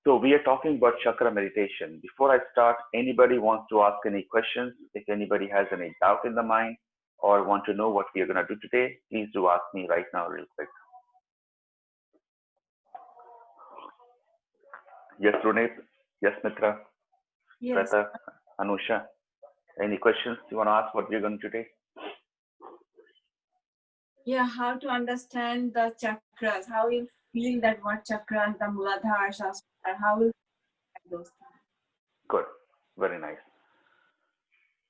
So we are talking about chakra meditation. Before I start, anybody wants to ask any questions? If anybody has any doubt in the mind or want to know what we are going to do today, please do ask me right now real quick. Yes, Runit. Yes, Mitra. Yes. Shweta. Anusha. Any questions you want to ask what we're going to do today? Yeah, how to understand the chakras? How you feel that what chakras, the Muladhara, Shastra, how will those things? Good. Very nice.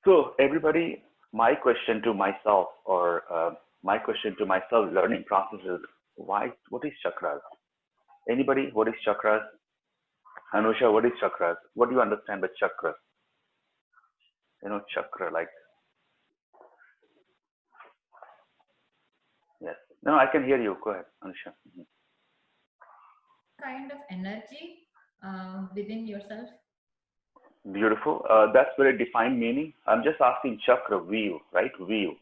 So everybody, my question to myself my question to myself learning process is what is chakras? Anybody, what is chakras? Anusha, what is chakras? What do you understand by chakras? Chakra, like, yes. No, I can hear you. Go ahead, Anusha. Mhm. Some kind of energy within yourself. Beautiful. That's very defined meaning. I'm just asking chakra, wheel, right? Wheel,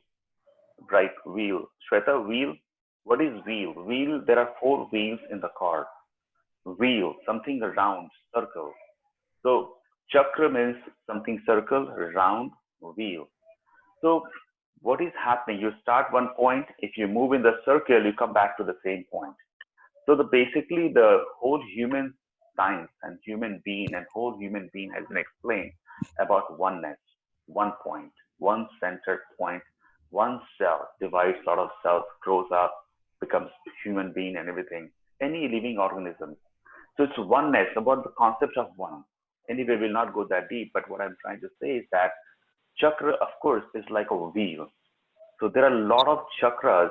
right? Wheel. Shweta, wheel. What is wheel? Wheel, there are four wheels in the car. Wheel, something round, circle. So chakra means something circle, round, wheel. So what is happening? You start one point. If you move in the circle, you come back to the same point. So basically the whole human science and human being and whole human being has been explained about oneness, one point, one centered point, one cell divides a lot of cells, grows up, becomes human being and everything. Any living organism. So it's oneness about the concept of one. Anyway, we'll not go that deep, but what I'm trying to say is that chakra, of course, is like a wheel. So there are a lot of chakras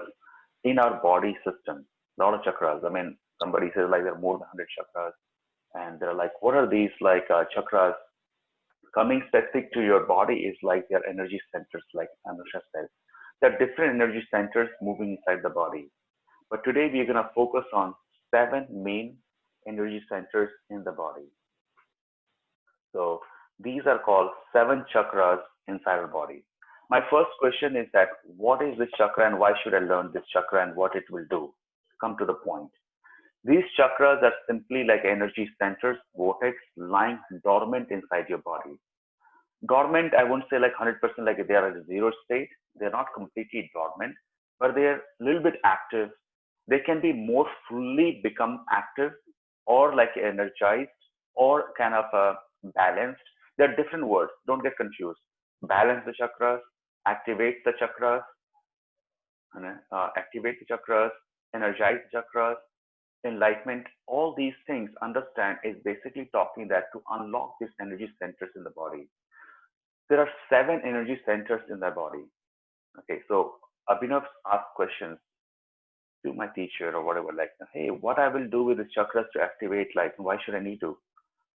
in our body system. A lot of chakras. I mean, somebody says like there are more than 100 chakras, and they're like, what are these like chakras? Coming specific to your body is like their energy centers, like Anusha said. There are different energy centers moving inside the body. But today we're gonna focus on seven main energy centers in the body. So these are called seven chakras inside our body. My first question is that what is this chakra and why should I learn this chakra and what it will do? Come to the point. These chakras are simply like energy centers, vortex lying dormant inside your body. Dormant, I won't say like 100% like they are at a zero state. They're not completely dormant, but they're a little bit active. They can be more fully become active or like energized or kind of balanced. They're different words. Don't get confused. Balance the chakras, activate the chakras, activate the chakras, energize the chakras, enlightenment. All these things, understand, is basically talking that to unlock these energy centers in the body. There are seven energy centers in the body. Okay, so Abhinav asked questions to my teacher or whatever, like, hey, what I will do with the chakras to activate, like, why should I need to?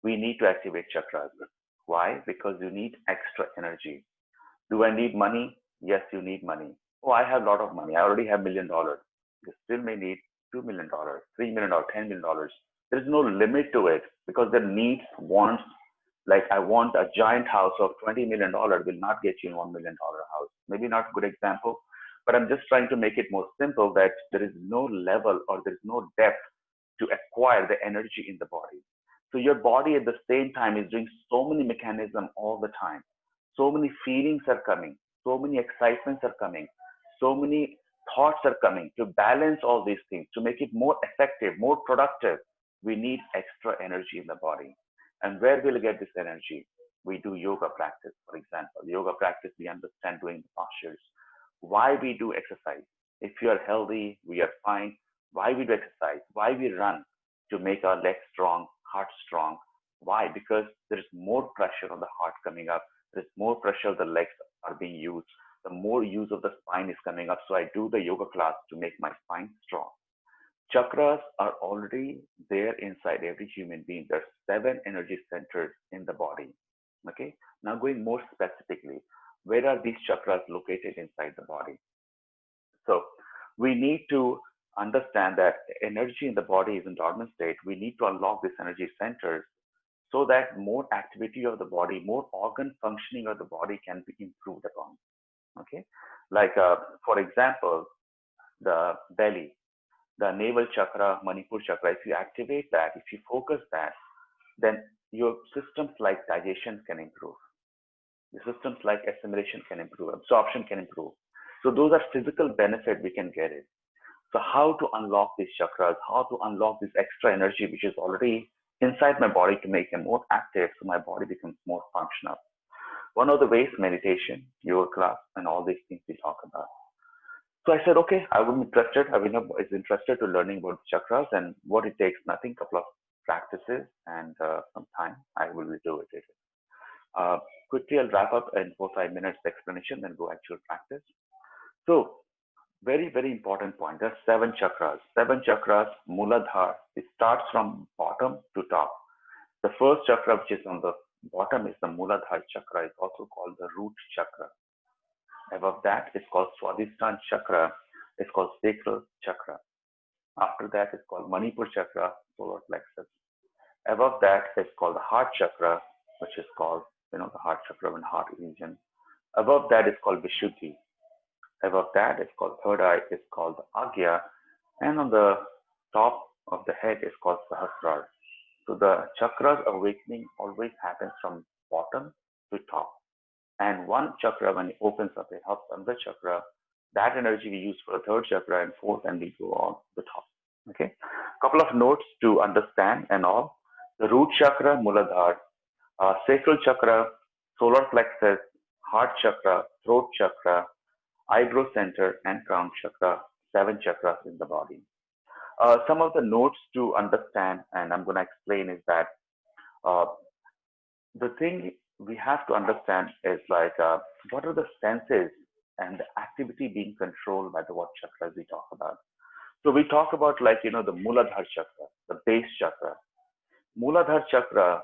We need to activate chakras. Why? Because you need extra energy. Do I need money? Yes, you need money. Oh, I have a lot of money. I already have $1 million. You still may need $2 million, $3 million, $10 million. There is no limit to it because the needs, wants, like I want a giant house of $20 million will not get you in $1 million house. Maybe not a good example, but I'm just trying to make it more simple that there is no level or there is no depth to acquire the energy in the body. So your body at the same time is doing so many mechanisms all the time. So many feelings are coming. So many excitements are coming. So many thoughts are coming. To balance all these things, to make it more effective, more productive, we need extra energy in the body. And where will we get this energy? We do yoga practice, for example. Yoga practice, we understand doing the postures. Why we do exercise? If you are healthy, we are fine. Why we do exercise? Why we run? To make our legs strong, heart strong. Why? Because there is more pressure on the heart coming up. There is more pressure, the legs are being used. The more use of the spine is coming up. So I do the yoga class to make my spine strong. Chakras are already there inside every human being. There's seven energy centers in the body. Okay. Now going more specifically, where are these chakras located inside the body? So we need to understand that energy in the body is in dormant state. We need to unlock these energy centers so that more activity of the body, more organ functioning of the body can be improved upon. Okay. Like, for example, the belly, the navel chakra, Manipur chakra, if you activate that, if you focus that, then your systems like digestion can improve. The systems like assimilation can improve, absorption can improve. So those are physical benefit we can get it. So how to unlock these chakras, how to unlock this extra energy which is already inside my body to make them more active so my body becomes more functional. One of the ways, meditation, yoga class, and all these things we talk about. So I said, okay, I would be interested. I is interested to learning about chakras and what it takes. Nothing, couple of practices and some time. I will do it. Uh, Quickly, I'll wrap up in 4 5 minutes explanation, then go actual practice. So very, very important point. There's 7 chakras. 7 chakras, Muladhara. It starts from bottom to top. The first chakra, which is on the bottom, is the Muladhara chakra. It's also called the root chakra. Above that is called Swadhisthana chakra. It's called sacral chakra. After that is called Manipur chakra, solar plexus. Above that is called the heart chakra, which is called, the heart chakra and heart region. Above that is called Vishuddhi. Above that is called third eye, is called the Agya. And on the top of the head is called Sahasrara. So the chakras awakening always happens from bottom to top. And one chakra, when it opens up, it helps another chakra. That energy we use for the third chakra and fourth, and we go on the top. Okay. Couple of notes to understand and all. The root chakra, Muladhara, sacral chakra, solar plexus, heart chakra, throat chakra, eyebrow center, and crown chakra. 7 chakras in the body. Some of the notes to understand, and I'm going to explain, is that the thing we have to understand is like what are the senses and the activity being controlled by the what chakras we talk about. So we talk about the Muladhara chakra, the base chakra. Muladhara chakra,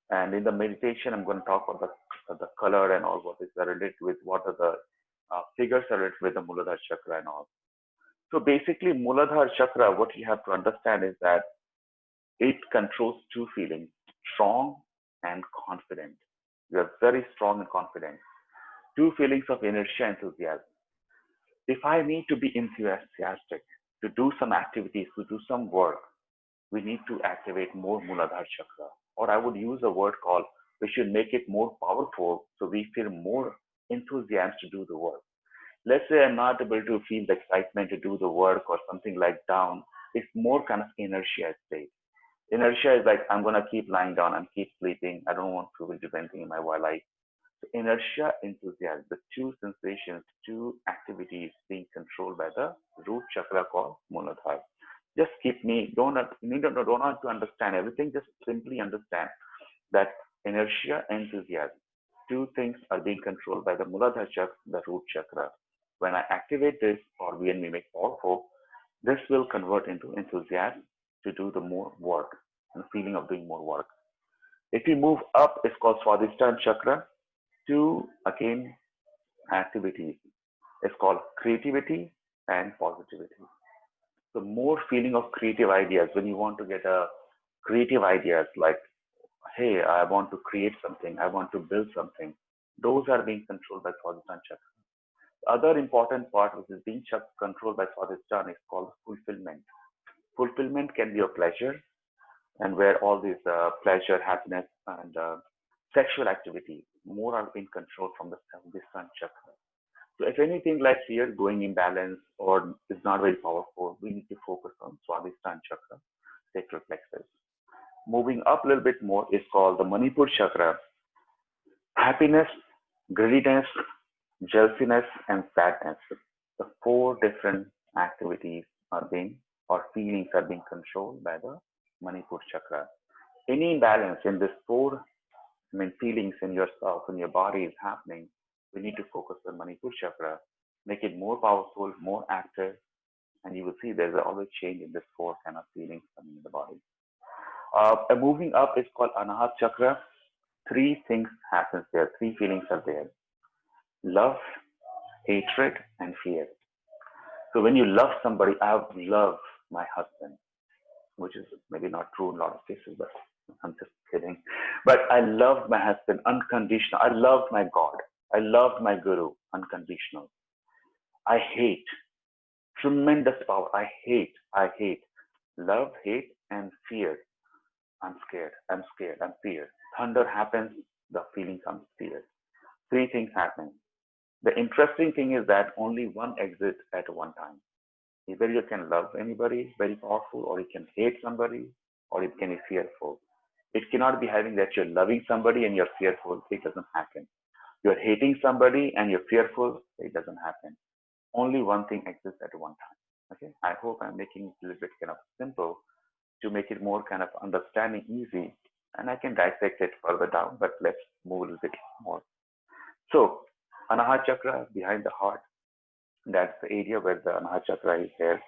and in the meditation I'm going to talk about the color and all what is related with what are the figures are related with the Muladhara chakra and all. So basically Muladhara chakra, what you have to understand is that it controls 2 feelings, strong and confident. You are very strong and confident. 2 feelings of inertia, enthusiasm. If I need to be enthusiastic to do some activities, to do some work, we need to activate more Muladhara chakra. Or I would use a word called, we should make it more powerful so we feel more enthusiasm to do the work. Let's say I'm not able to feel the excitement to do the work or something like down. It's more kind of inertia state. Inertia is like, I'm going to keep lying down, I'm keep sleeping, I don't want to do anything in my life. So inertia, enthusiasm, the 2 sensations, 2 activities being controlled by the root chakra called Muladhara. Just keep me, don't have to understand everything, just simply understand that inertia, enthusiasm, 2 things are being controlled by the Muladhara chakra, the root chakra. When I activate this, or when we make powerful, this will convert into enthusiasm to do the more work and feeling of doing more work. If you move up, it's called Swadhisthana chakra. 2 again activities. It's called creativity and positivity. So more feeling of creative ideas when you want to get a creative ideas like, hey, I want to create something, I want to build something. Those are being controlled by Swadhisthana chakra. The other important part which is being controlled by Swadhisthana is called fulfillment. Fulfillment can be a pleasure, and where all these pleasure, happiness, and sexual activity more are being controlled from the Swadhisthana chakra. So if anything like here going imbalance or is not very powerful, we need to focus on Swadhisthana chakra, sacral plexus. Moving up a little bit more is called the Manipur chakra. Happiness, greediness, jealousiness, and sadness. The 4 different activities are being or feelings are being controlled by the Manipur chakra. Any imbalance in this 4 feelings in yourself, in your body is happening, we need to focus on Manipur chakra, make it more powerful, more active, and you will see there's always change in this 4 kind of feelings coming in the body. Moving up is called Anahat chakra. 3 things happens there, 3 feelings are there. Love, hatred, and fear. So when you love somebody, I love my husband, which is maybe not true in a lot of cases, but I'm just kidding. But I love my husband unconditional. I love my God. I love my Guru unconditional. I hate tremendous power. I hate love, hate, and fear. I'm scared, I'm scared, I'm fear. Thunder happens, the feeling comes fear. Three things happen. The interesting thing is that only one exists at one time. Either you can love anybody very powerful, or you can hate somebody, or you can be fearful. It cannot be having that you're loving somebody and you're fearful. It doesn't happen. You're hating somebody and you're fearful. It doesn't happen. Only one thing exists at one time. Okay. I hope I'm making it a little bit kind of simple to make it more kind of understanding easy. And I can dissect it further down, but let's move a little bit more. So, Anahata Chakra behind the heart, that's the area where the Anahata Chakra is there.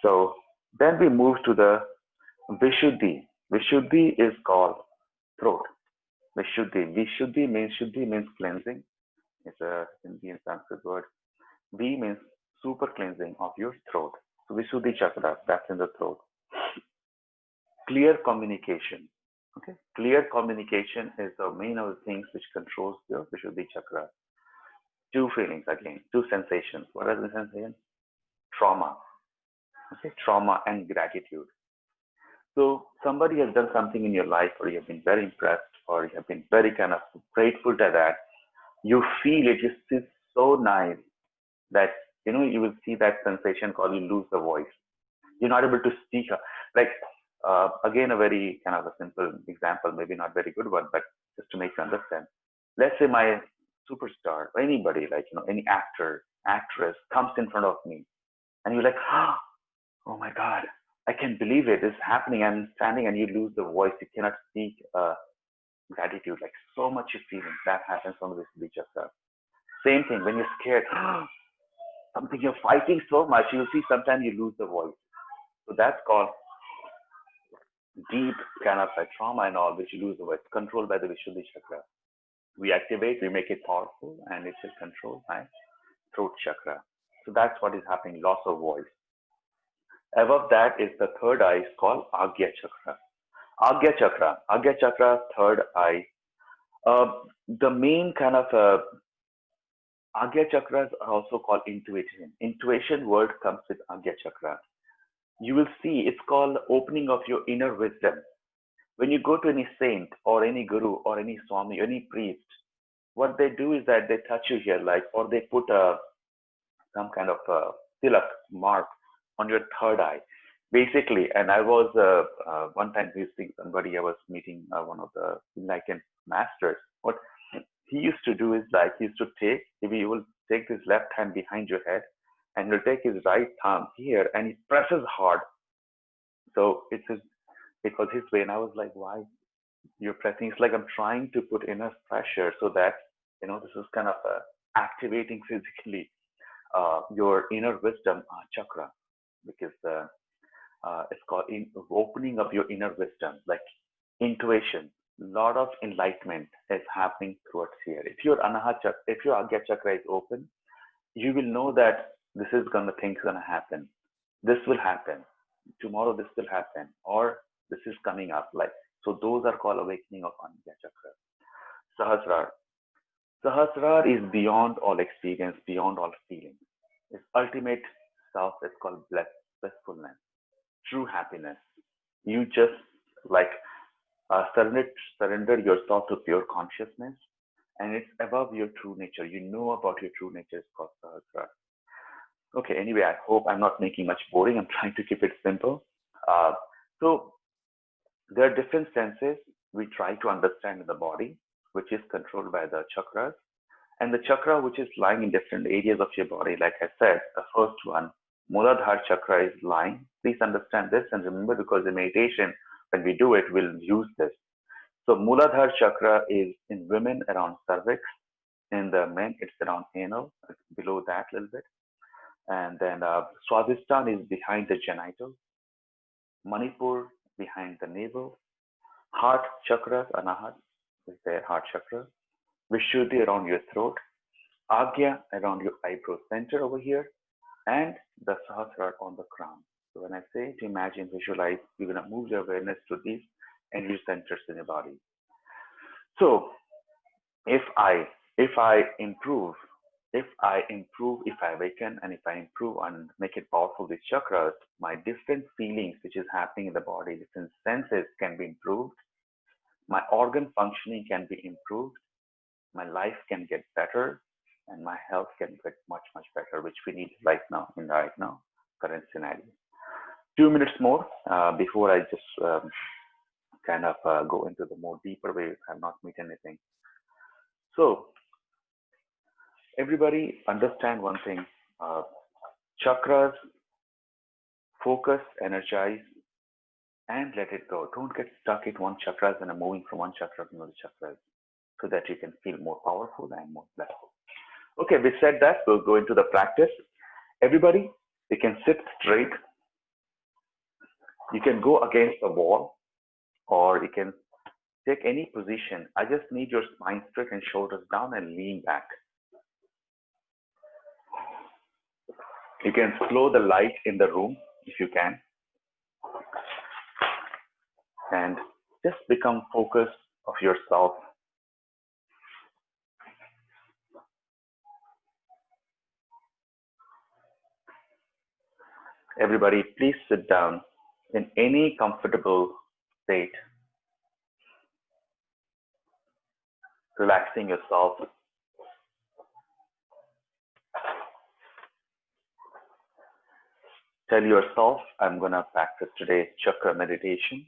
So, then we move to the Vishuddhi. Vishuddhi is called throat. Vishuddhi. Shuddhi means cleansing. It's a Hindi and Sanskrit word. V means super cleansing of your throat. So Vishuddhi Chakra, that's in the throat. Clear communication. Okay. Clear communication is the main of the things which controls your Vishuddhi Chakra. Two feelings again, two sensations. What are the sensations? Trauma. Okay. Trauma and gratitude. So somebody has done something in your life, or you have been very impressed, or you have been very kind of grateful to that. You feel it is so nice that you will see that sensation called you lose the voice. You're not able to speak. Like again, a very kind of a simple example, maybe not very good one, but just to make you understand. Let's say my superstar, or anybody, like any actor, actress comes in front of me, and you're like, oh my God, I can't believe it. It's happening. I'm standing, and you lose the voice. You cannot speak gratitude. Like so much you feeling that happens on the Vishuddhi Chakra. Same thing when you're scared. Something you're fighting so much, you'll see sometimes you lose the voice. So that's called deep kind of like trauma and all, which you lose the voice, controlled by the Vishuddhi Chakra. We activate, we make it powerful, and it is controlled by throat chakra. So that's what is happening, loss of voice. Above that is the third eye, is called Agya Chakra. Agya Chakra, third eye. The main kind of Agya Chakras are also called intuition. Intuition word comes with Agya Chakra. You will see it's called opening of your inner wisdom. When you go to any saint or any guru or any swami, any priest, what they do is that they touch you here, like, or they put some kind of tilak mark on your third eye, basically. And I was one time visiting somebody. I was meeting one of the enlightened masters. What he used to do is like he used to take, he will take his left hand behind your head, and he'll take his right thumb here, and he presses hard. So it was his way, and I was like, why you're pressing? It's like I'm trying to put enough pressure so that this is kind of activating physically your inner wisdom chakra, because it's called opening up your inner wisdom, like intuition. A lot of enlightenment is happening towards here. If your Agya Chakra is open, you will know that this is things gonna happen. This will happen. Tomorrow this will happen, or this is coming up. Like, so those are called awakening of Agya Chakra. Sahasrar. Sahasrar is beyond all experience, beyond all feeling. Its ultimate self is called blissfulness, true happiness. You just like surrender yourself to pure consciousness, and it's above your true nature. You know about your true nature. It's called Sahasrar. Okay, anyway, I hope I'm not making much boring. I'm trying to keep it simple. So there are different senses we try to understand in the body, which is controlled by the chakras. And the chakra which is lying in different areas of your body, like I said, the first one, Muladhara Chakra, is lying. Please understand this and remember, because in meditation, when we do it, we'll use this. So Muladhara Chakra is in women around cervix. In the men, it's around anal, below that a little bit. And then Swadhisthana is behind the genitals. Manipur behind the navel. Heart chakra, Anahat, is there, heart chakra. Vishuddhi around your throat. Agya around your eyebrow center over here. And the Sahasrara on the crown. So when I say to imagine, visualize, you're going to move your awareness to these energy centers in your body. So if I improve if I improve, if I awaken, and if I improve and make it powerful with chakras, my different feelings which is happening in the body, different senses can be improved. My organ functioning can be improved. My life can get better, and my health can get much, much better, which we need right now in the right now current scenario. 2 minutes more before I just kind of go into the more deeper way. I have not met anything. So everybody understand one thing. Chakras, focus, energize, and let it go. Don't get stuck in one chakras and moving from one chakra to another chakras so that you can feel more powerful and more blissful. Okay, we said that. We'll go into the practice. Everybody, you can sit straight. You can go against the wall or you can take any position. I just need your spine straight and shoulders down and lean back. You can slow the light in the room if you can. And just become focused of yourself. Everybody, please sit down in any comfortable state, relaxing yourself. Tell yourself, I'm going to practice today chakra meditation.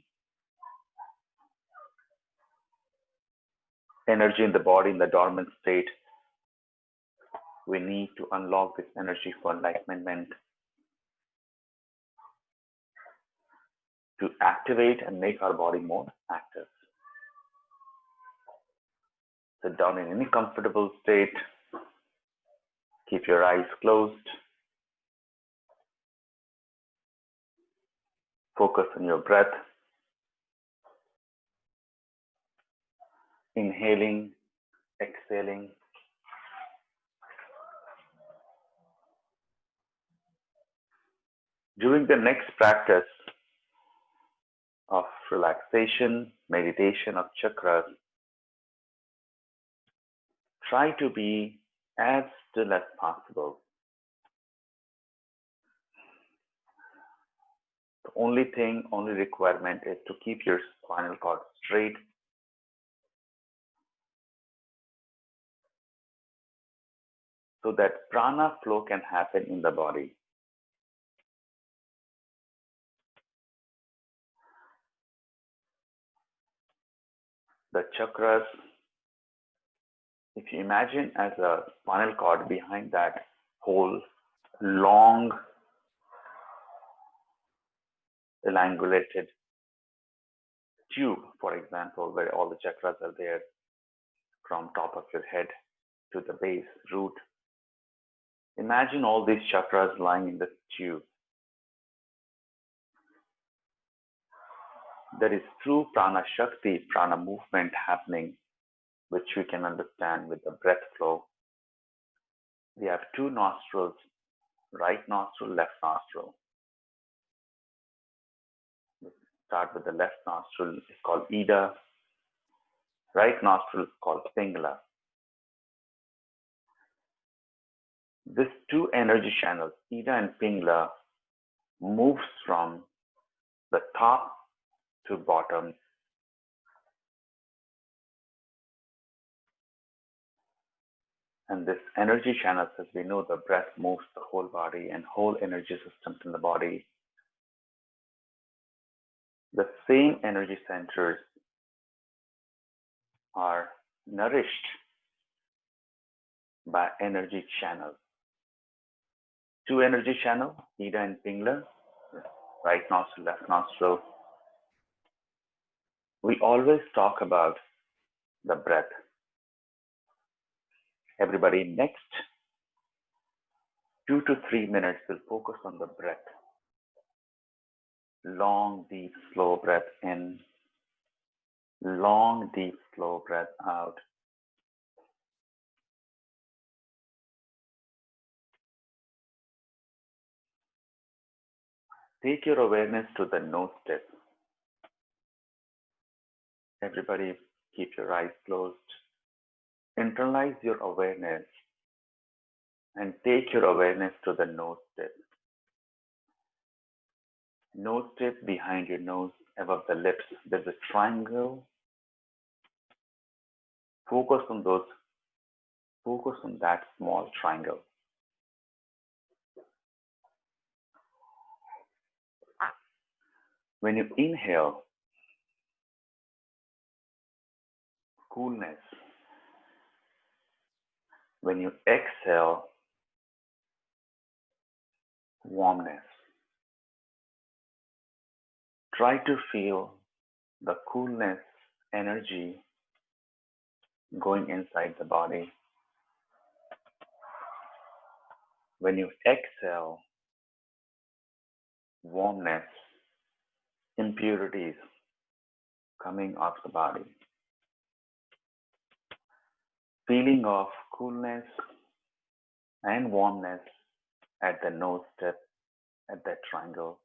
Energy in the body in the dormant state. We need to unlock this energy for enlightenment, to activate and make our body more active. Sit down in any comfortable state. Keep your eyes closed. Focus on your breath. Inhaling, exhaling. During the next practice of relaxation, meditation of chakras, try to be as still as possible. The only requirement is to keep your spinal cord straight. So that prana flow can happen in the body. The chakras, if you imagine as a spinal cord, behind that whole long elongulated tube, for example, where all the chakras are there from top of your head to the base root. Imagine all these chakras lying in the tube. There is true prana shakti, prana movement happening, which we can understand with the breath flow. We have two nostrils, right nostril, left nostril. Let's start with the left nostril, it's called Ida. Right nostril is called Pingala. These two energy channels, Ida and Pingala, moves from the top to bottom. And this energy channels, as we know, the breath moves the whole body and whole energy systems in the body. The same energy centers are nourished by energy channels. Two energy channels, Ida and Pingala, right nostril, left nostril. We always talk about the breath. Everybody, next 2 to 3 minutes, we'll focus on the breath. Long, deep, slow breath in. Long, deep, slow breath out. Take your awareness to the nose tip. Everybody, keep your eyes closed. Internalize your awareness and take your awareness to the nose tip. Nose tip behind your nose, above the lips, there's a triangle. Focus on that small triangle. When you inhale, coolness. When you exhale, warmness. Try to feel the coolness energy going inside the body. When you exhale, warmness, impurities coming off the body. Feeling of coolness and warmness at the nose tip, at that triangle.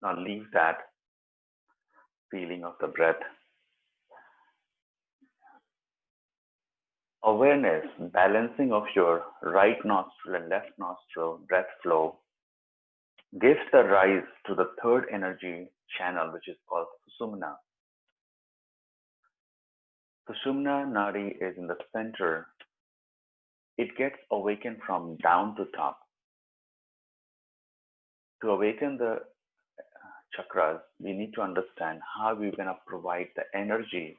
Now leave that feeling of the breath. Awareness, balancing of your right nostril and left nostril breath flow gives the rise to the third energy channel, which is called Sushumna. Sushumna Nadi is in the center. It gets awakened from down to top. To awaken the chakras, we need to understand how we're going to provide the energy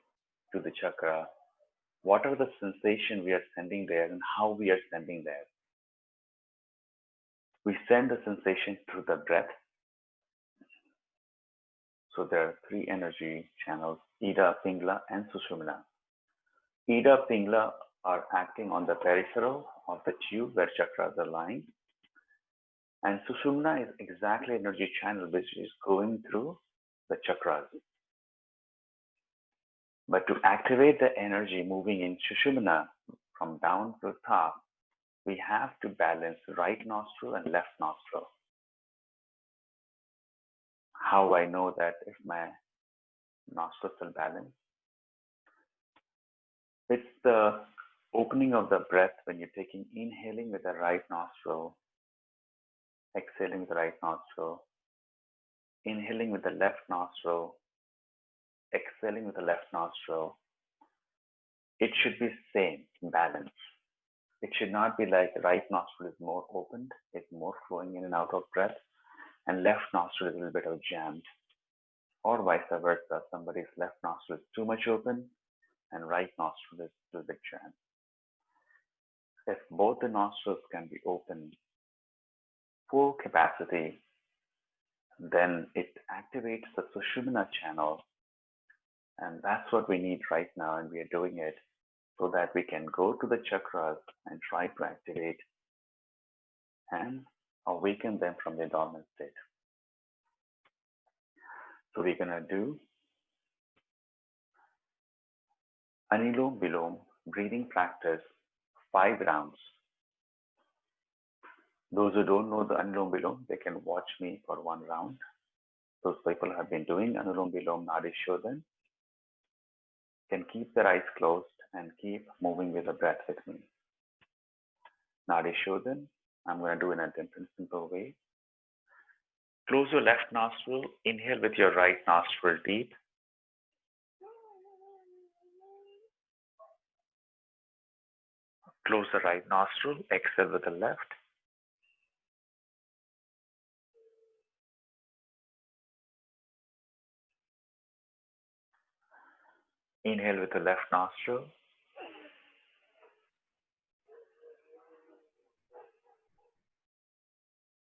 to the chakra. What are the sensations we are sending there and how we are sending there? We send the sensation through the breath. So there are three energy channels, Ida, Pingala, and Sushumna. Ida, Pingala are acting on the peripheral of the tube where chakras are lying. And Sushumna is exactly energy channel which is going through the chakras. But to activate the energy moving in Sushumna from down to top, we have to balance right nostril and left nostril. How I know that if my nostrils are balanced? It's the opening of the breath when you're inhaling with the right nostril, exhaling with the right nostril, inhaling with the left nostril, exhaling with the left nostril. It should be same, balance. It should not be like right nostril is more opened, it's more flowing in and out of breath, and left nostril is a little bit of jammed. Or vice versa, somebody's left nostril is too much open and right nostril is a little bit jammed. If both the nostrils can be open, full capacity, then it activates the Sushumna channel. And that's what we need right now, and we are doing it so that we can go to the chakras and try to activate and awaken them from their dormant state. So we're going to do Anulom Vilom breathing practice 5 rounds. Those who don't know the Anulom Vilom, they can watch me for 1 round. Those people who have been doing Anulom Vilom Nadi Shodhan can keep their eyes closed and keep moving with the breath with me. Nadi Shodhan, I'm going to do in a different simple way. Close your left nostril, inhale with your right nostril deep. Close the right nostril, exhale with the left. Inhale with the left nostril.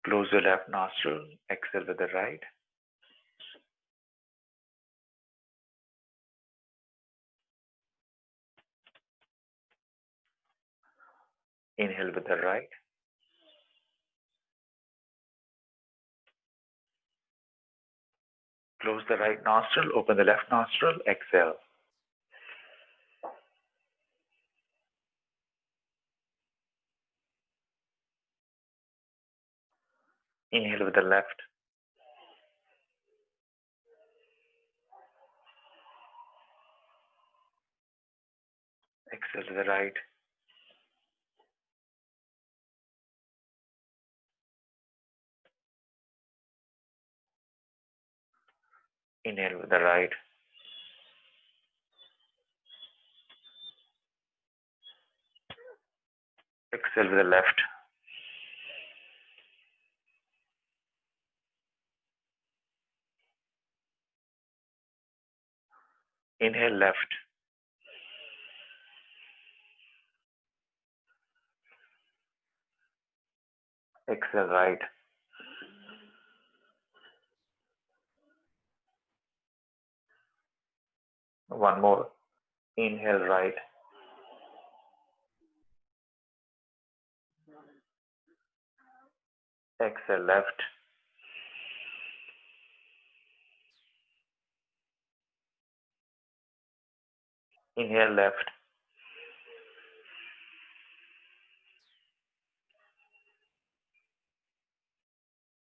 Close your left nostril, exhale with the right. Inhale with the right. Close the right nostril, open the left nostril, exhale. Inhale with the left. Exhale to the right. Inhale with the right. Exhale with the left. Inhale left. Exhale right. One more. Inhale right. Exhale left. Inhale left.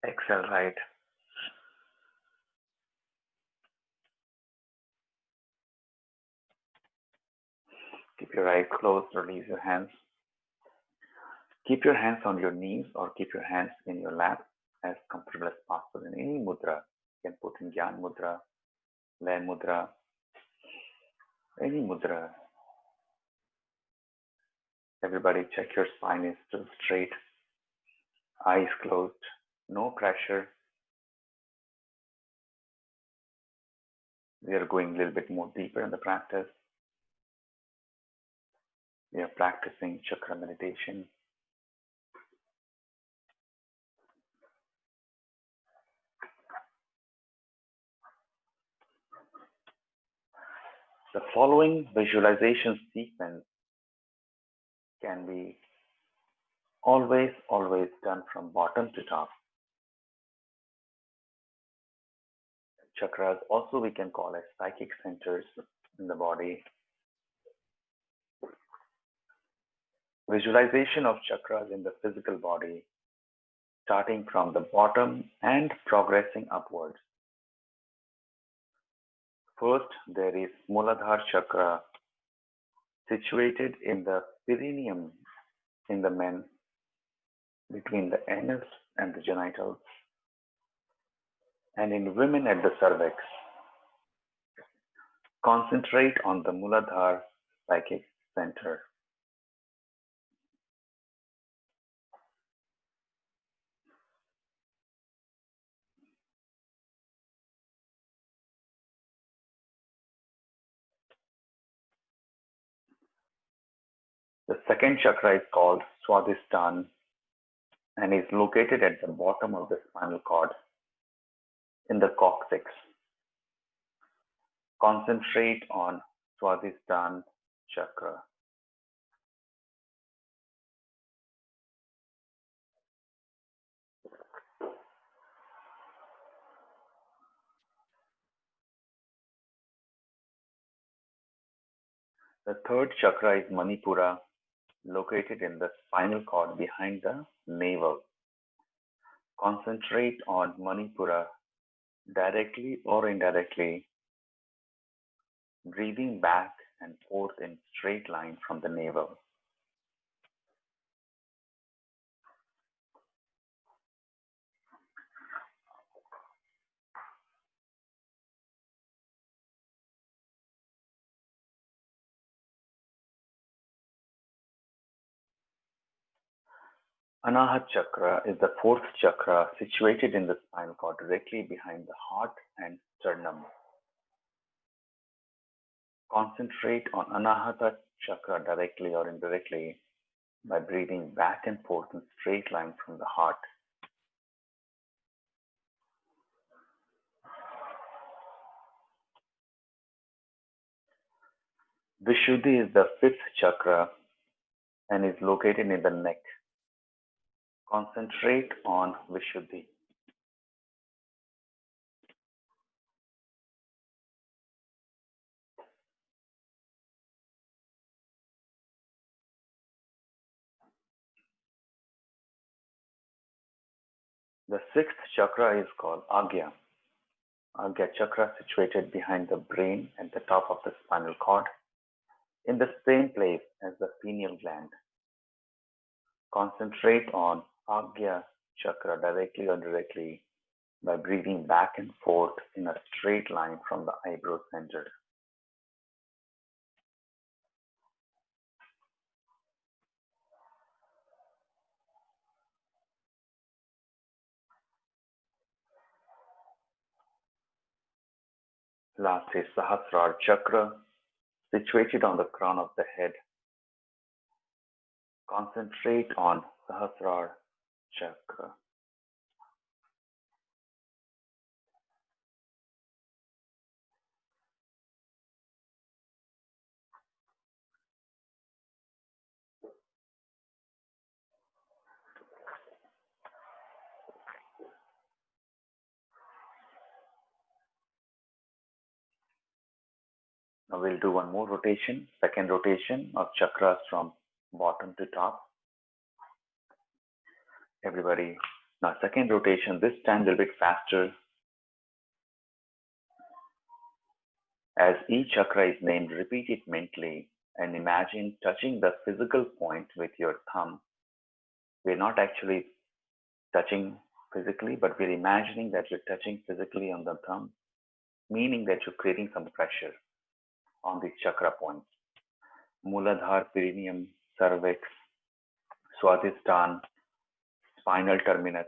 Exhale right. Keep your eyes closed, release your hands. Keep your hands on your knees or keep your hands in your lap as comfortable as possible in any mudra. You can put in Gyan Mudra, Lay Mudra, any mudra. Everybody check your spine is still straight, eyes closed, no pressure. We are going a little bit more deeper in the practice. We are practicing chakra meditation. The following visualization sequence can be always done from bottom to top. Chakras also we can call as psychic centers in the body. Visualization of chakras in the physical body, starting from the bottom and progressing upwards. First, there is Muladhara chakra, situated in the perineum in the men, between the anus and the genitals, and in women at the cervix. Concentrate on the Muladhara psychic center. The second chakra is called Swadhisthana and is located at the bottom of the spinal cord in the coccyx. Concentrate on Swadhisthana chakra. The third chakra is Manipura, located in the spinal cord behind the navel. Concentrate on Manipura directly or indirectly, breathing back and forth in straight line from the navel. Anahat chakra is the fourth chakra situated in the spinal cord directly behind the heart and sternum. Concentrate on Anahata chakra directly or indirectly by breathing back and forth in straight line from the heart. Vishuddhi is the fifth chakra and is located in the neck. Concentrate on Vishuddhi. The sixth chakra is called Agya. Agya chakra situated behind the brain at the top of the spinal cord, in the same place as the pineal gland. Concentrate on Agya chakra directly or indirectly by breathing back and forth in a straight line from the eyebrow center. Last is Sahasrara chakra, situated on the crown of the head. Concentrate on Sahasrara chakra. Now we'll do one more rotation, second rotation of chakras from bottom to top. Everybody, now second rotation, this time a little bit faster. As each chakra is named, repeat it mentally and imagine touching the physical point with your thumb. We're not actually touching physically, but we're imagining that you're touching physically on the thumb, meaning that you're creating some pressure on these chakra points. Muladhara, perineum, cervix, Swadhisthana, spinal terminus,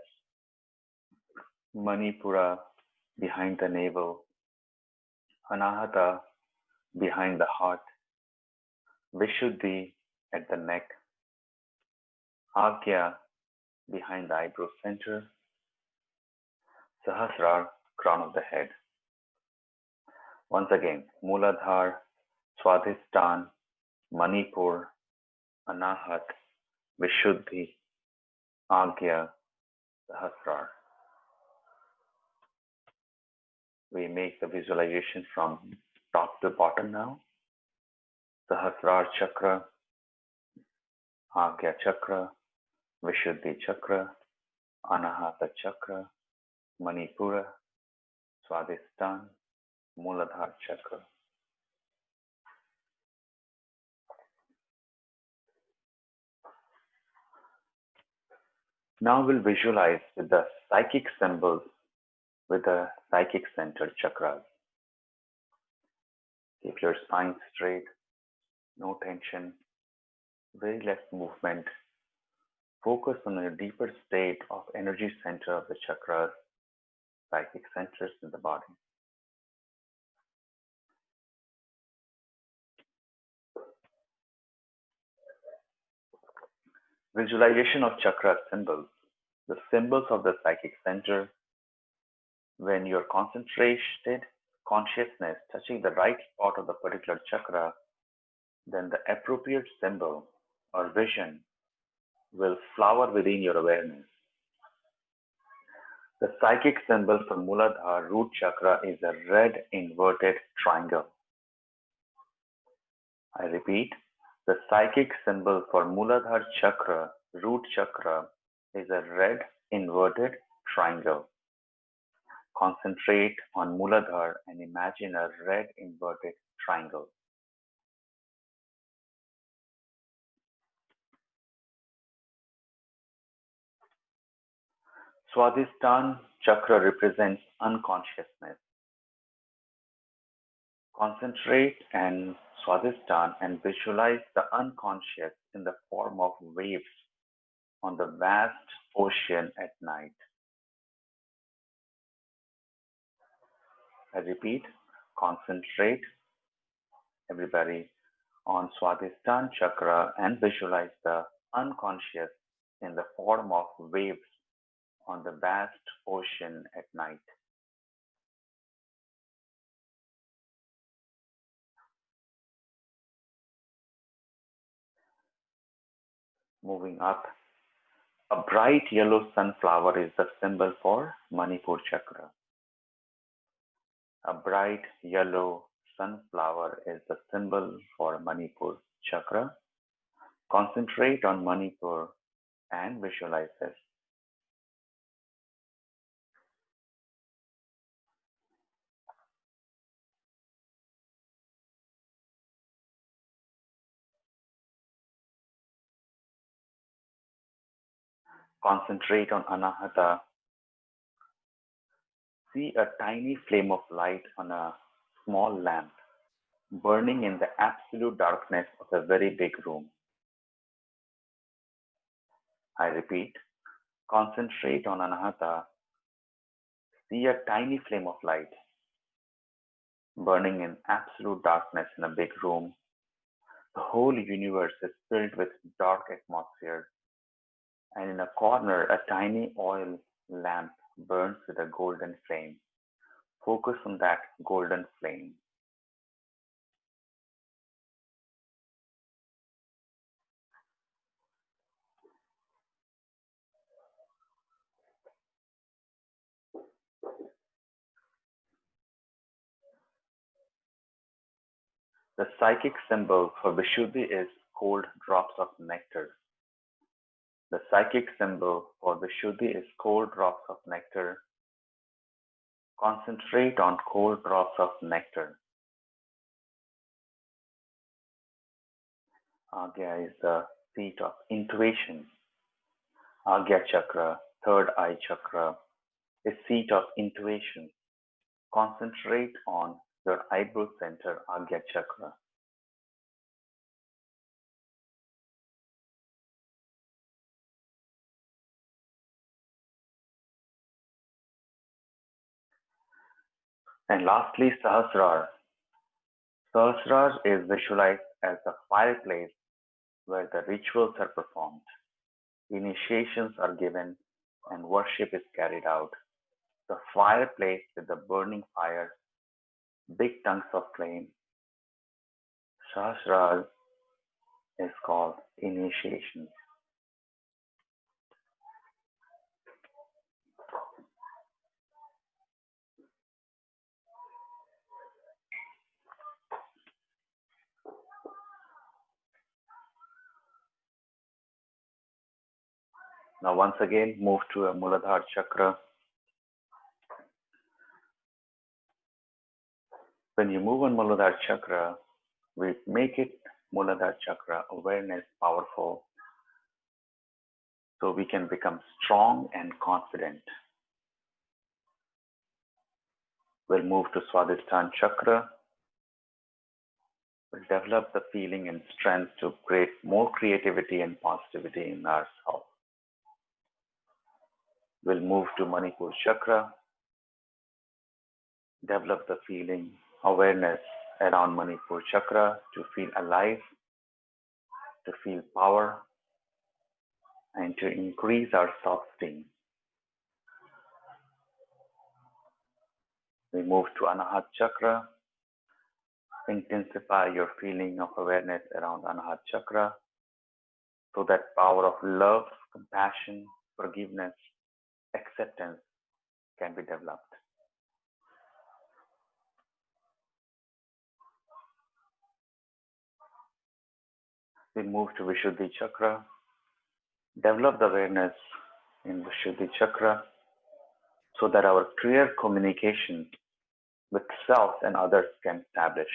Manipura, behind the navel, Anahata, behind the heart, Vishuddhi, at the neck, Agya, behind the eyebrow center, Sahasrara, crown of the head. Once again, Muladhara, Swadhisthana, Manipur, Anahat, Vishuddhi, Agya, Sahasrara. We make the visualization from top to bottom now. Sahasrara chakra, Agya chakra, Vishuddhi chakra, Anahata chakra, Manipura, Swadhisthana, Muladhara chakra. Now we'll visualize with the psychic symbols with the psychic center chakras. Keep your spine straight, no tension, very less movement. Focus on a deeper state of energy center of the chakras, psychic centers in the body. Visualization of chakra symbols. The symbols of the psychic center. When your concentrated consciousness touching the right spot of the particular chakra, then the appropriate symbol or vision will flower within your awareness. The psychic symbol for Muladhara root chakra is a red inverted triangle. I repeat, the psychic symbol for Muladhara chakra, root chakra, is a red inverted triangle. Concentrate on Muladhara and imagine a red inverted triangle. Swadhisthana chakra represents unconsciousness. Concentrate on Swadhisthana and visualize the unconscious in the form of waves on the vast ocean at night. I repeat, concentrate, everybody, on Swadhisthana chakra and visualize the unconscious in the form of waves on the vast ocean at night. Moving up, a bright yellow sunflower is the symbol for Manipur chakra. A bright yellow sunflower is the symbol for Manipur chakra. Concentrate on Manipur and visualize this. Concentrate on Anahata. See a tiny flame of light on a small lamp burning in the absolute darkness of a very big room. I repeat, concentrate on Anahata. See a tiny flame of light burning in absolute darkness in a big room. The whole universe is filled with dark atmosphere, and in a corner, a tiny oil lamp burns with a golden flame. Focus on that golden flame. The psychic symbol for Vishuddhi is cold drops of nectar. The psychic symbol for Vishuddhi is cold drops of nectar. Concentrate on cold drops of nectar. Agya is the seat of intuition. Agya chakra, third eye chakra, is seat of intuition. Concentrate on your eyebrow center, Agya chakra. And lastly, Sahasrar. Sahasrar is visualized as the fireplace where the rituals are performed, initiations are given, and worship is carried out. The fireplace with the burning fire, big tongues of flame. Sahasrar is called initiation. Now once again, move to a Muladhara chakra. When you move on Muladhara chakra, we make it Muladhara chakra awareness powerful so we can become strong and confident. We'll move to Swadhisthana chakra. We'll develop the feeling and strength to create more creativity and positivity in ourselves. We'll move to Manipur chakra. Develop the feeling, awareness around Manipur chakra to feel alive, to feel power, and to increase our self-esteem. We move to Anahat chakra. Intensify your feeling of awareness around Anahat chakra so that power of love, compassion, forgiveness, acceptance can be developed. We move to Vishuddhi chakra. Develop the awareness in Vishuddhi chakra so that our clear communication with self and others can be established.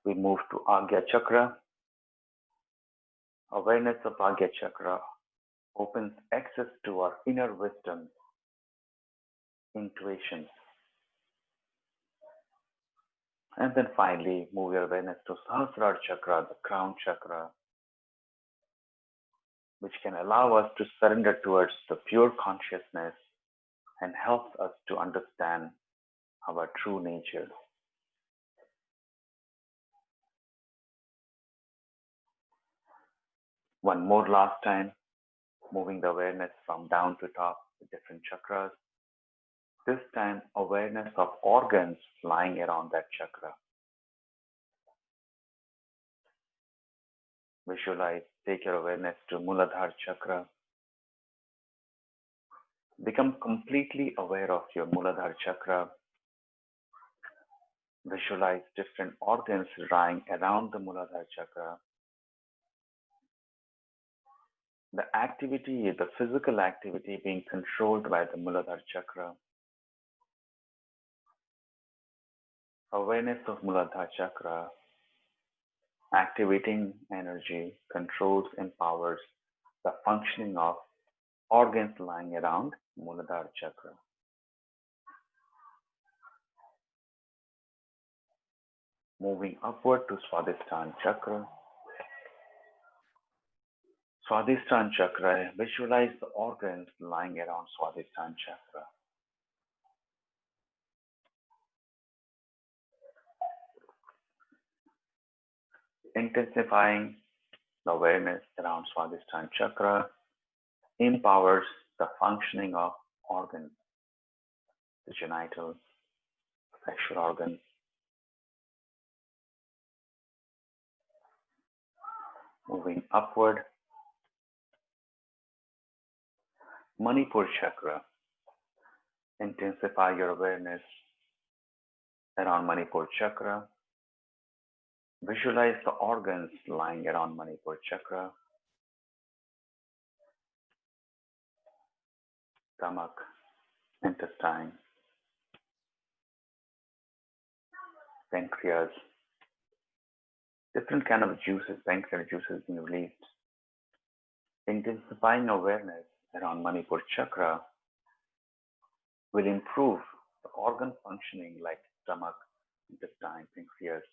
We move to Agya chakra. Awareness of Agya chakra opens access to our inner wisdom, intuition. And then finally, move your awareness to Sahasrara chakra, the crown chakra, which can allow us to surrender towards the pure consciousness and helps us to understand our true nature. One more last time, moving the awareness from down to top with different chakras. This time, awareness of organs lying around that chakra. Visualize, take your awareness to Muladhara chakra. Become completely aware of your Muladhara chakra. Visualize different organs lying around the Muladhara chakra. The activity, the physical activity being controlled by the Muladhara chakra. Awareness of Muladhara chakra, activating energy, controls, empowers the functioning of organs lying around Muladhara chakra. Moving upward to Swadhisthana chakra. Swadhisthana chakra, visualize the organs lying around Swadhisthana chakra. Intensifying the awareness around Swadhisthana chakra empowers the functioning of organs, the genitals, sexual organs. Moving upward, Manipur chakra. Intensify your awareness around Manipur chakra. Visualize the organs lying around Manipur chakra. Stomach, intestine, pancreas, different kind of juices, pancreatic juices being released. Intensifying awareness around Manipur chakra will improve the organ functioning like stomach, intestine, pancreas.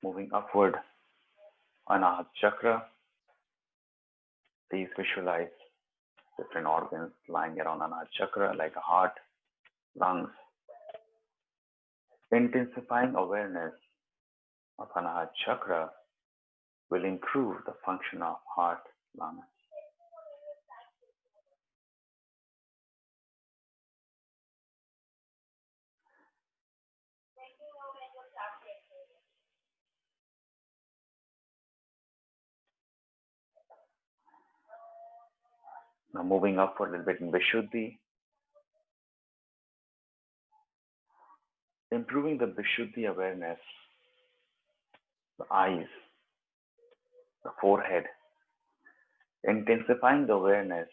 Moving upward, Anahata chakra. Please visualize different organs lying around Anahata chakra like a heart, lungs. Intensifying awareness of Anahata chakra will improve the function of heart, lungs. Now moving upward a little bit in Vishuddhi. Improving the Vishuddhi awareness, the eyes, the forehead. Intensifying the awareness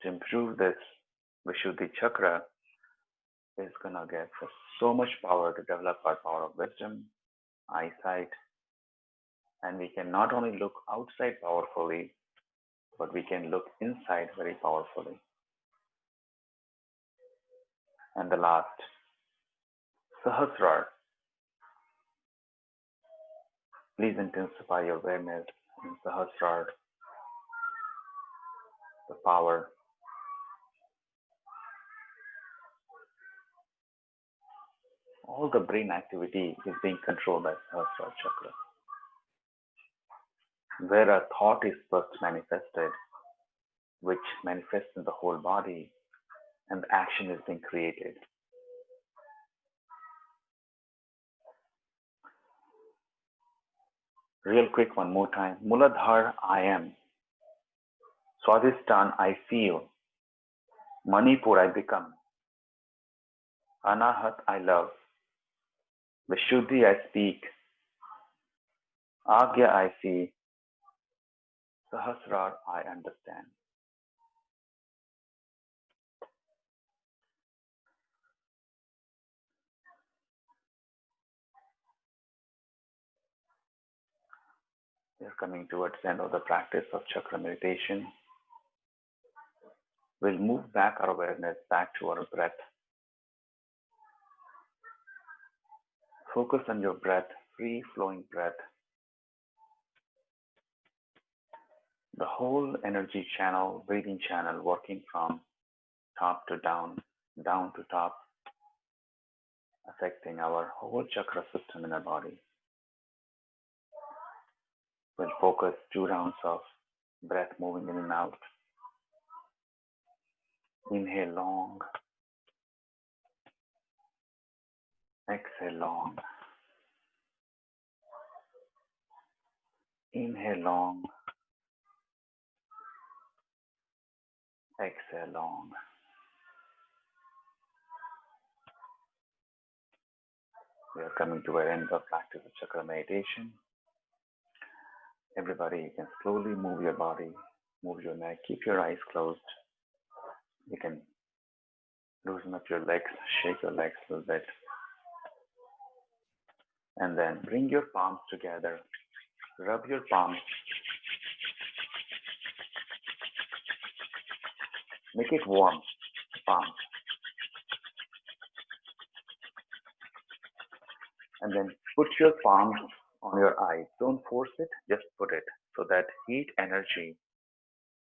to improve this Vishuddhi chakra is gonna get us so much power to develop our power of wisdom, eyesight, and we can not only look outside powerfully, but we can look inside very powerfully. And the last, Sahasrara. Please intensify your awareness in Sahasrara, the power. All the brain activity is being controlled by Sahasrara chakra. Where a thought is first manifested, which manifests in the whole body, and the action is being created. Real quick, one more time. Muladhara, I am. Swadhisthana, I feel. Manipur, I become. Anahat, I love. Vishuddhi, I speak. Agya, I see. Sahasrara, I understand. We are coming towards the end of the practice of chakra meditation. We'll move back our awareness back to our breath. Focus on your breath, free flowing breath. The whole energy channel, breathing channel, working from top to down, down to top, affecting our whole chakra system in our body. We'll focus 2 rounds of breath moving in and out. Inhale long, Exhale long. Inhale long. Exhale long. We are coming to an end of practice of chakra meditation. Everybody, you can slowly move your body, move your neck, keep your eyes closed. You can loosen up your legs, shake your legs a little bit, and then bring your palms together. Rub your palms. Make it warm, palms. And then put your palms on your eyes. Don't force it, just put it so that heat energy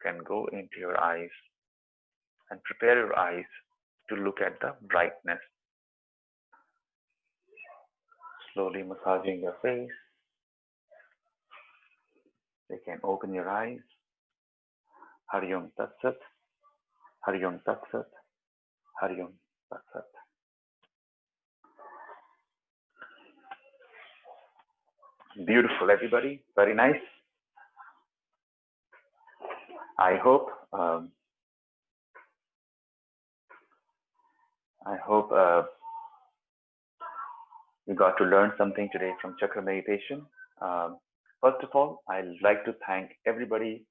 can go into your eyes and prepare your eyes to look at the brightness. Slowly massaging your face. You can open your eyes. Hari Om Tat Sat. Hari Om Tat Sat. Hari Om Tat Sat. Beautiful, everybody. Very nice. I hope you got to learn something today from chakra meditation. First of all, I'd like to thank everybody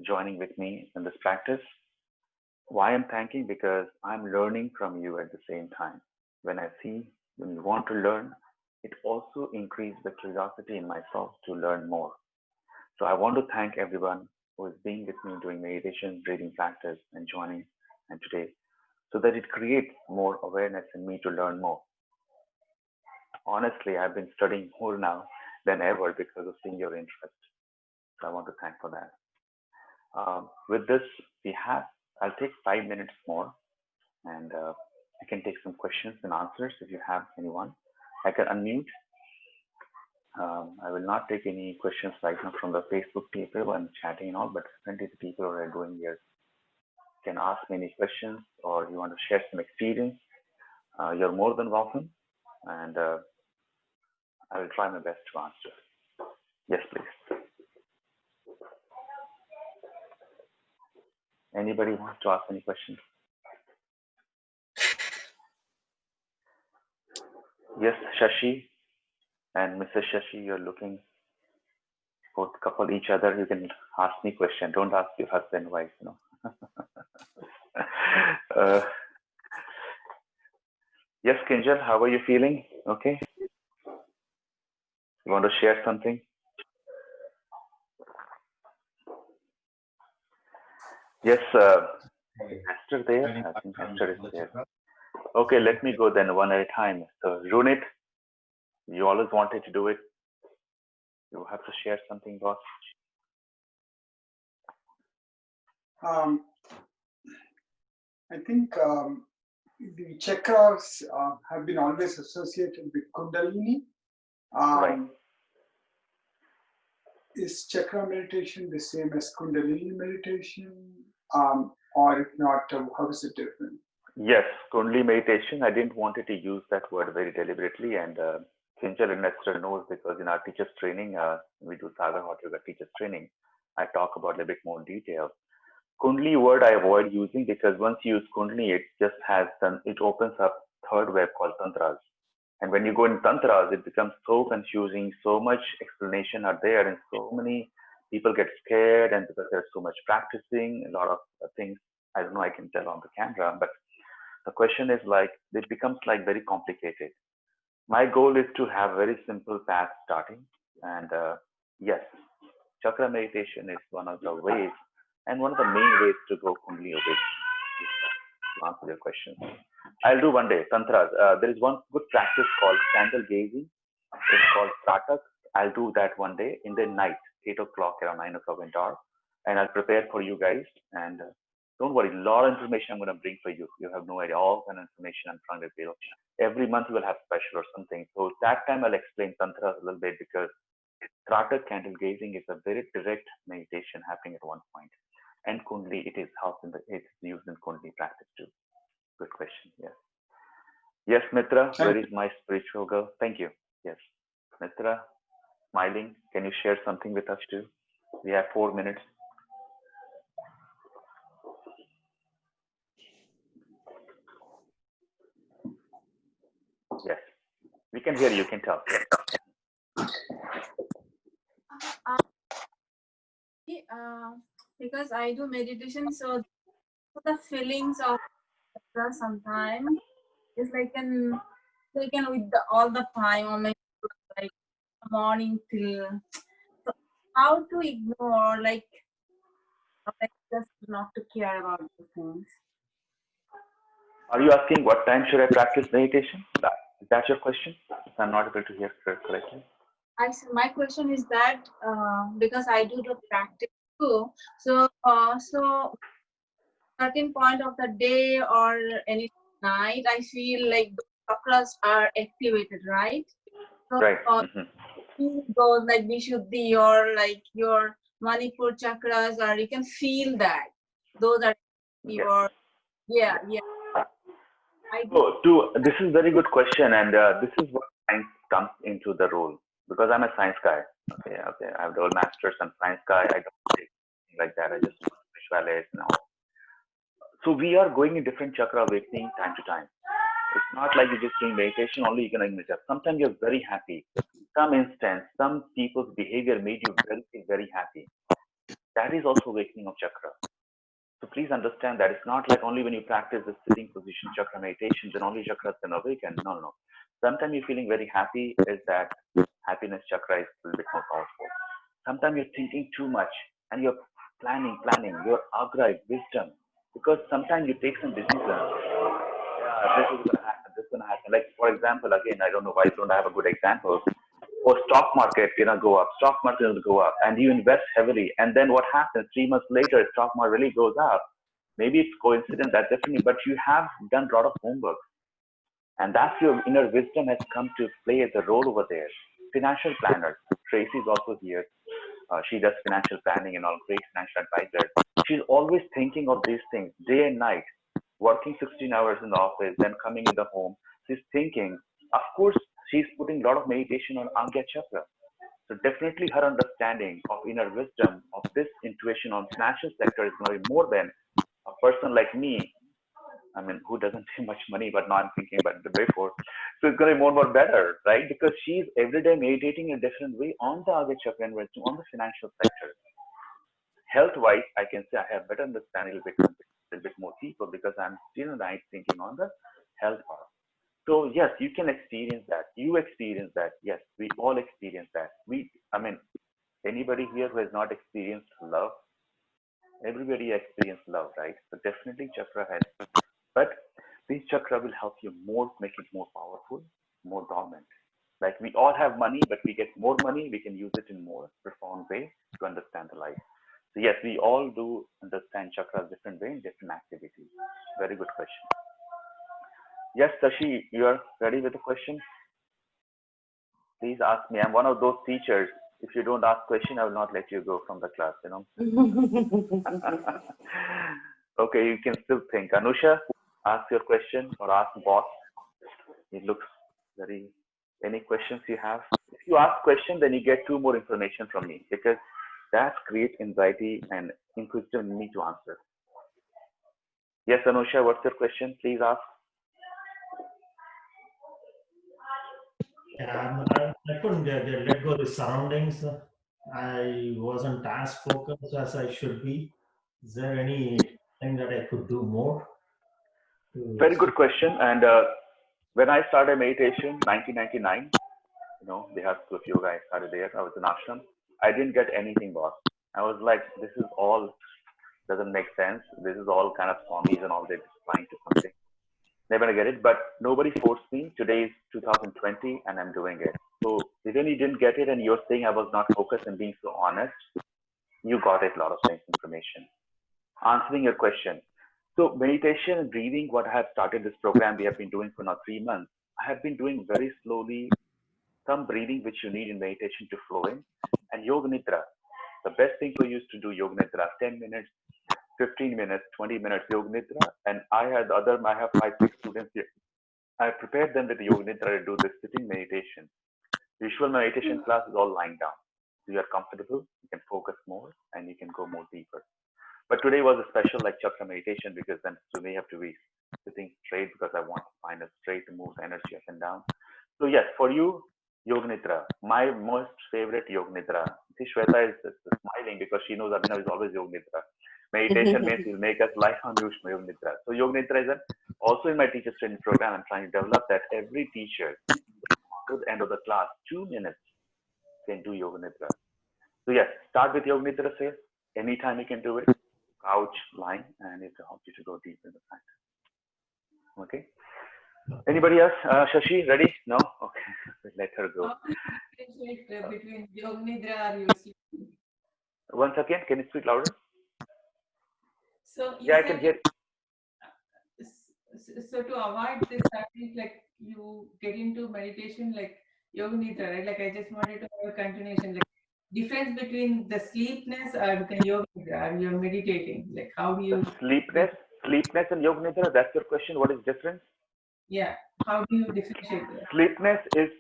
joining with me in this practice. Why I'm thanking? Because I'm learning from you at the same time. When you want to learn, it also increases the curiosity in myself to learn more. So I want to thank everyone who is being with me doing meditation, breathing practice, and joining and today, so that it creates more awareness in me to learn more. Honestly, I've been studying more now than ever because of seeing your interest. So I want to thank for that. With this, I'll take 5 minutes more, and I can take some questions and answers if you have anyone. I can unmute. I will not take any questions right now from the Facebook people and chatting and all, but plenty of people who are doing here can ask me any questions, or you want to share some experience. You're more than welcome, and I will try my best to answer. Yes, please. Anybody wants to ask any questions? Yes, Shashi and Mrs. Shashi, you're looking both couple each other. You can ask me question. Don't ask your husband, wife, yes, Kinjal, how are you feeling? Okay. You want to share something? Yes, Esther there. I think Esther is there. Okay, let me go then one at a time. So, Runit, you always wanted to do it. You have to share something, boss. I think the chakras have been always associated with Kundalini. Right. Is chakra meditation the same as Kundalini meditation? Or if not, how is it different? Yes, Kundalini meditation. I didn't want to use that word very deliberately, and Kinjal and Esther knows because in our teachers training, we do Saga Hot Yoga teachers training. I talk about a bit more detail. Kundalini word I avoid using because once you use Kundalini, it opens up third web called Tantras. And when you go in Tantras, it becomes so confusing, so much explanation are there, and so many people get scared, and because there's so much practicing, a lot of things, I don't know, I can tell on the camera, but the question is like, it becomes like very complicated. My goal is to have very simple path starting. And yes, chakra meditation is one of the ways and one of the main ways to go Kundalini awakening. To answer your question, I'll do one day tantras. There is one good practice called candle gazing. It's called pratak. I'll do that one day in the night, 8 o'clock, around 9 o'clock in dark, and I'll prepare for you guys. And don't worry, a lot of information I'm going to bring for you. You have no idea all kind of information I'm trying to build. Every month we'll have special or something. So that time I'll explain tantras a little bit because pratak candle gazing is a very direct meditation happening at one point. And Kundalini, it's used in Kundalini practice too. Good question. Yes. Yes, Mitra, Thank where is my spiritual girl? Thank you. Yes, Mitra, smiling. Can you share something with us too? We have 4 minutes. Yes, we can hear you. You can tell. Yes. Uh, uh, because I do meditation, so the feelings of sometimes it's like an with all the time, or like morning till. So how to ignore, like just not to care about the things. Are you asking what time should I practice meditation? Is that your question? If I'm not able to hear correctly. My question is that because I do the practice too, so certain point of the day or any night, I feel like the chakras are activated, right? So Right. Mm-hmm. those like Vishuddhi or like your Manipur chakras, or you can feel that those are active, Yes. or yeah, Yes. yeah. I do. So, this is very good question, and this is what science comes into the role because I'm a science guy. Okay, okay. I have the old masters. I'm science guy. I don't take anything like that. I just visualize and all. So we are going in different chakra awakening time to time. It's not like you're just doing meditation only. You can meditate. Sometimes you're very happy. Some instance, some people's behavior made you very happy. That is also awakening of chakra. So please understand that it's not like only when you practice the sitting position chakra meditation, then only chakras can awaken. No, no, no. Sometimes you're feeling very happy, is that happiness chakra is a little bit more powerful. Sometimes you're thinking too much and you're planning, your agra is wisdom. Because sometimes you take some decisions. Yeah, this is gonna happen, this is gonna happen. Like for example, again, I don't know why don't I have a good example. Or stock market gonna go up, stock market will go up, and you invest heavily, and then what happens? 3 months later, stock market really goes up. Maybe it's coincidence, that's definitely, but you have done a lot of homework, and that's your inner wisdom has come to play the role over there. Financial planner, Tracy is also here. She does financial planning and all, great financial advisor. She's always thinking of these things day and night, working 16 hours in the office, then coming in the home. She's thinking. Of course, she's putting a lot of meditation on Angya Chakra. So definitely her understanding of inner wisdom of this intuition on financial sector is going to be more than a person like me. I mean, who doesn't see much money, but now I'm thinking about the before. So it's going to be more better, right? Because she's every day meditating in a different way on the Agya Chakra and on the financial sector. Health-wise, I can say I have better understanding a little bit more people because I'm still in the night thinking on the health part. So yes, you can experience that. You experience that. Yes, we all experience that. I mean, anybody here who has not experienced love, everybody experienced love, right? So definitely chakra has, but this chakra will help you more, make it more powerful, more dominant. Like we all have money, but we get more money, we can use it in more profound way to understand the life. So yes, we all do understand chakras different way in different activities. Very good question. Yes, Tashi, you are ready with the question? Please ask me. I'm one of those teachers. If you don't ask question, I will not let you go from the class, you know. Okay, you can still think. Anusha, ask your question or ask boss. It looks very, any questions you have? If you ask question, then you get two more information from me because that creates anxiety and inquisitive in me to answer. Yes, Anusha, what's your question? Please ask. Yeah, I couldn't let go of the surroundings. I wasn't as focused as I should be. Is there anything that I could do more to Very good question. And when I started meditation, 1999, you know, they have a few guys started there. I was in ashram. I didn't get anything, boss. I was like, this is all doesn't make sense. This is all kind of zombies and all. They're just flying to something. Never gonna get it, but nobody forced me. Today is 2020, and I'm doing it. So even you didn't get it, and you're saying I was not focused and being so honest, you got it. A lot of things, information. Answering your question. So meditation and breathing. What I have started this program we have been doing for now 3 months. I have been doing very slowly some breathing which you need in meditation to flow in, and yoga nidra. The best thing for you is to do yoga nidra, 10 minutes, 15 minutes, 20 minutes yoga nidra. And I have 5, 6 students here. I prepared them with Yoga Nidra to do this sitting meditation. Usual meditation class is all lying down. So you are comfortable, you can focus more, and you can go more deeper. But today was a special like chakra meditation because then today have to be sitting straight because I want to find a straight to move the energy up and down. So yes, for you, Yoga Nidra, my most favorite Yoga Nidra. See, Shweta is smiling because she knows Abhinav is always Yoga Nidra. Meditation means will make us life on Yoga Nidra. So Yoga Nidra is also in my teacher's training program. I'm trying to develop that every teacher to the end of the class, 2 minutes can do Yoga Nidra. So yes, start with Yoga Nidra, say anytime you can do it, couch, lying, and it helps you to go deep in the practice. Okay. Anybody else? Shashi, ready? No? Okay. Let her go. Between Yoga Nidra or you sleep. Once again, can you speak louder? So you Yeah, I said, can hear. so to avoid this, I think like you get into meditation like Yoga Nidra, right? Like I just wanted to have a continuation, like difference between the sleepness or the Yoga Nidra, or you're meditating. Like how do you Sleepness and Yoga Nidra, that's your question. What is difference? Yeah. How do you differentiate that? Sleepness is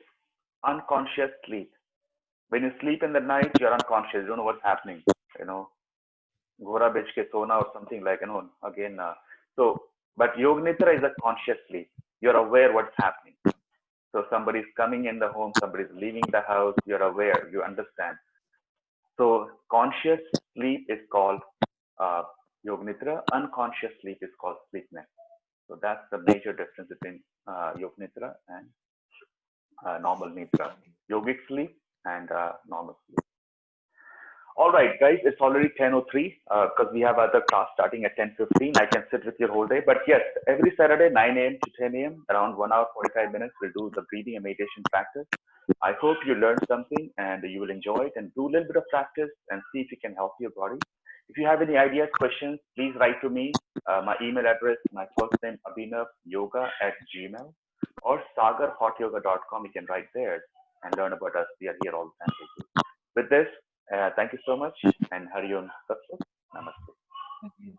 unconscious sleep. When you sleep in the night, you're unconscious. You don't know what's happening. You know, Gora Bech ke Sona or something like, again. But Yoga Nidra is a conscious sleep. You're aware what's happening. So somebody's coming in the home, somebody's leaving the house, you're aware, you understand. So conscious sleep is called Yoga Nidra. Unconscious sleep is called sleepness. So that's the major difference between Yoga Nidra and normal Nidra. Yogic sleep and normal sleep. All right, guys, it's already 10:03 because we have other class starting at 10:15. I can sit with you whole day. But yes, every Saturday, 9 a.m. to 10 a.m., around 1 hour, 45 minutes, we'll do the breathing and meditation practice. I hope you learned something and you will enjoy it and do a little bit of practice and see if you can help your body. If you have any ideas, questions, please write to me. My email address, my first name, abhinavyoga@gmail or sagarhotyoga.com. You can write there and learn about us. We are here all the time with you. With this, thank you so much and Hari Om Tat Sat. Namaste.